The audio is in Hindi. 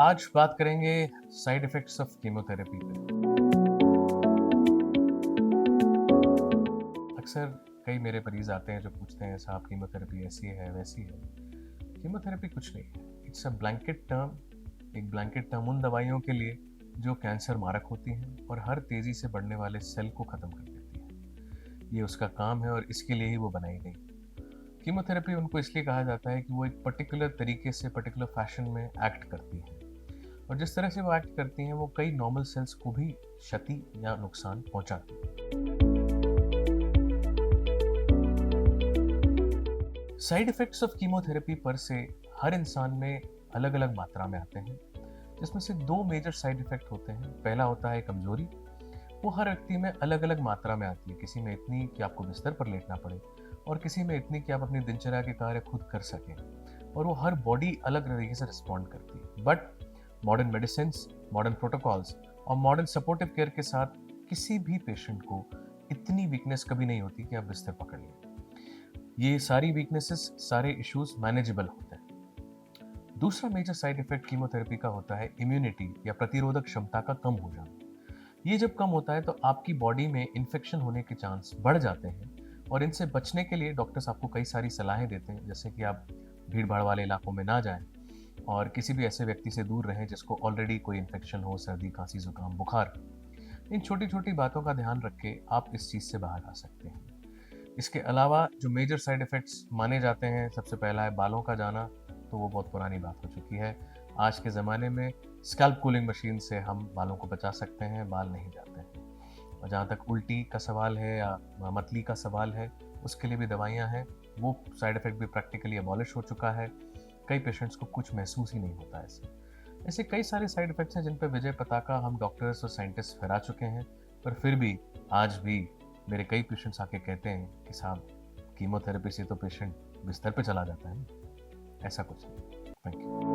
आज बात करेंगे साइड इफ़ेक्ट्स ऑफ कीमोथेरेपी पे। अक्सर कई मेरे मरीज़ आते हैं जो पूछते हैं साहब कीमोथेरेपी ऐसी है, वैसी है। कीमोथेरेपी कुछ नहीं है। इट्स अ ब्लैंकेट टर्म, एक ब्लैंकेट टर्म उन दवाइयों के लिए जो कैंसर मारक होती हैं और हर तेज़ी से बढ़ने वाले सेल को ख़त्म कर देती हैं। ये उसका काम है और इसके लिए ही वो बनाई गई। कीमोथेरेपी उनको इसलिए कहा जाता है कि वो एक पर्टिकुलर तरीके से, पर्टिकुलर फैशन में एक्ट करती हैं। और जिस तरह से वो एक्ट करती हैं वो कई नॉर्मल सेल्स को भी क्षति या नुकसान पहुंचाती हैं। साइड इफेक्ट्स ऑफ कीमोथेरेपी पर से हर इंसान में अलग अलग मात्रा में आते हैं, जिसमें से दो मेजर साइड इफेक्ट होते हैं। पहला होता है कमजोरी। वो हर व्यक्ति में अलग अलग मात्रा में आती है। किसी में इतनी कि आपको बिस्तर पर लेटना पड़े और किसी में इतनी कि आप अपनी दिनचर्या के कार्य खुद कर सकें। और वो हर बॉडी अलग तरीके से रिस्पॉन्ड करती है। But modern medicine, modern protocols और मॉडर्न सपोर्टिव केयर के साथ किसी भी पेशेंट को इतनी वीकनेस कभी नहीं होती कि आप बिस्तर पकड़ लें। ये सारी वीकनेसेस, सारे इश्यूज मैनेजेबल होते हैं। दूसरा मेजर साइड इफेक्ट कीमोथेरेपी का होता है इम्यूनिटी या प्रतिरोधक क्षमता का कम हो जाना। ये जब कम होता है तो आपकी बॉडी में इन्फेक्शन होने के चांस बढ़ जाते हैं और इनसे बचने के लिए डॉक्टर्स आपको कई सारी सलाहें देते हैं, जैसे कि आप भीड़ भाड़ वाले इलाकों में ना जाएं और किसी भी ऐसे व्यक्ति से दूर रहें जिसको ऑलरेडी कोई इन्फेक्शन हो, सर्दी, खांसी, जुकाम, बुखार। इन छोटी छोटी बातों का ध्यान रख के आप इस चीज़ से बाहर आ सकते हैं। इसके अलावा जो मेजर साइड इफ़ेक्ट्स माने जाते हैं, सबसे पहला है बालों का जाना। तो वो बहुत पुरानी बात हो चुकी है। आज के ज़माने में स्कैल्प कूलिंग मशीन से हम बालों को बचा सकते हैं, बाल नहीं जाते हैं। और जहाँ तक उल्टी का सवाल है या मतली का सवाल है, उसके लिए भी दवाइयाँ हैं। वो साइड इफ़ेक्ट भी प्रैक्टिकली अबॉलिश हो चुका है। कई पेशेंट्स को कुछ महसूस ही नहीं होता ऐसे। ऐसे कई सारे साइड इफ़ेक्ट्स हैं जिन पे विजय पताका हम डॉक्टर्स और साइंटिस्ट फहरा चुके हैं, पर फिर भी आज भी मेरे कई पेशेंट्स आके कहते हैं कि साहब कीमोथेरेपी से तो पेशेंट बिस्तर पे चला जाता है। ऐसा कुछ नहीं। Thank you.